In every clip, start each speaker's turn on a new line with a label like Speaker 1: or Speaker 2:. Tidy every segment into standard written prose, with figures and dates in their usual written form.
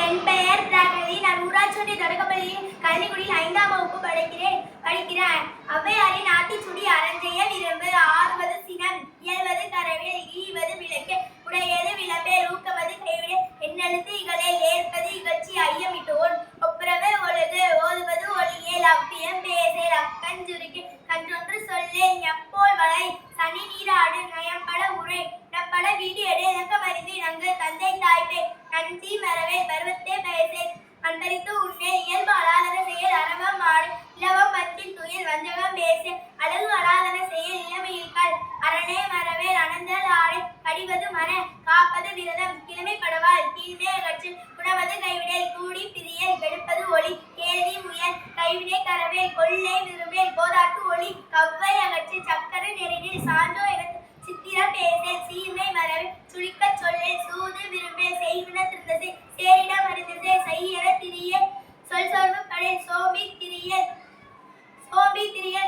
Speaker 1: என் பெயர் பிரகதி. நான் ஊராட்சி ஒன்றிய தொடக்கப்பள்ளியில் கல்விக்குடியில் 5ஆம் வகுப்பு படிக்கிறேன். ஔவையாரின் ஆத்திச்சூடி அறஞ்செய்ய விரும்பு. ஆறுவது சினம், இயல்வது கரவேல், ஈவது விளக்கு, உடையது விளம்பேல், ஊக்கவது கைவிடு, எண்ணெழுத்து இகழேல், ஏற்பது இகழ்ச்சி, ஐயமிட்டோன், ஒப்புரவு ஒழுகு, ஓதுவது ஒளியேல், அவ்வியம் பேசேல், அக்கஞ்சுருக்கு, கன்றொன்று சொல்லேல், ஞப்போல் வளை, சனி நீராடு, நயம்பட உரை, நப்பட வீடு எடு, இணக்கமறிந்து இணங்கு, தந்தை தாய்ப்பே, நன்றி மறவேல், பருவத்தே பேசேல், அன்பரித்து உன்னேல், இயல்பு அலாதன செயல், அரவம் ஆடு, இலவம் பற்றின் துயில், வஞ்சகம் பேசேல், அழகு அலாதன செயல், இளமையில்கால், அரணே மறவேல், அனந்தல் ஆடை, கடிவது மர, காப்பது விரதம், கிழமைப்படவால், கீழ்மே அகற்று, குணவது கைவிடேல், கூடி பிரியல், கெடுப்பது ஒளி, கேள்வி முயல், கைவினை கரவேல், கொள்ளை விரும்பேல், போதாட்டு ஒளி, கவ்வை அகற்று, சக்கர நெறினில், சான்றோ எனக்கு சித்திரம் பேசேல், சீர்மை மறவேல், சுழிக்கச் சொல்லேல், சூது விரும்பேல், செய்வின திருந்தது, சேரிடம் அறிந்தது, செய்யன திரியேல், சொல் சொல்வு படேல், சோம்பி திரியேல்,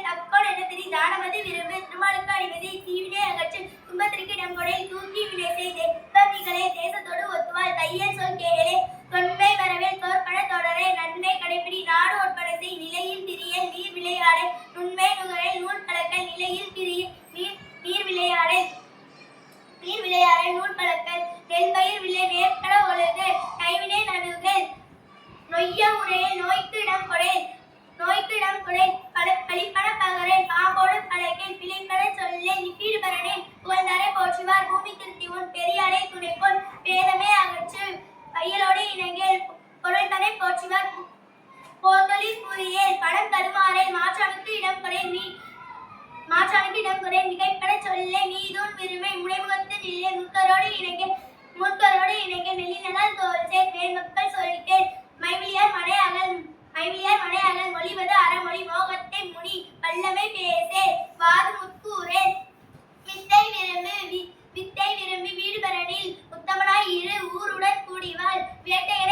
Speaker 1: தக்கோன் என திரி, தானமது விரும்பு, திருமாலுக்கு அடிமதி, தீவினை அகற்று, துன்பத்திற்கு இடம் கொடேல், தூக்கி வினை செய்தே, தம்பிகளே, தேசத்தோடு ஒத்துவாள், தையல் சொல் கேளே, தொன்மை மறவேல், தோற்பன தொடரே, நன்மை கடைப்பிடி, நாடு ஒற்பன செய், நிலையில் திரியேல், நீர் விளையாடே, நுண்மை நுகரேல், நூல் பழக்கல், நிலையில் திரிய, நீர் விளையாடே, நூல் பழக்கல், நெல்பயிர் விளை, நேர்பட ஒழுகு, கைவினை நடுகல், நொய்ய உரையேல், நோய்க்கு இடம் கொடேல், பழிப்பன பகரேல், பாம்போடு பழகேல், பிழைப்பன சொல்லேல், நிப்பீடு பரனேல், புகழ்ந்தாரை போற்றுவார், பூமி திருத்தி உன் பெரியாரை துணைக்கொள், பேதமே அகற்று, பையலோடு இணங்கேல், பொருள்தனை போற்றுவார், போர்த்தொழில் புரியேல், பணம் தருமாறேல், மாற்றானுக்கு இடம் கொடேல், மிகைப்பட சொல்லே, நீதூன் விரும்பை, முனைமுகத்து நில்லே, மூக்கரோடு இணங்கேல், நெல்லினால் தோல்சேர், மேன்மக்கள் சொல்லிக்கேள், மைவிலியார் மனை அகல், மொழிவது அறமொழி, மோகத்தை முனி, வல்லமை பேசே, வாது முற்கூறேல், வித்தை விரும்பி வீடு பெறனில், உத்தமனாய் இரு, ஊருடன் கூடிவாள், வேட்டையை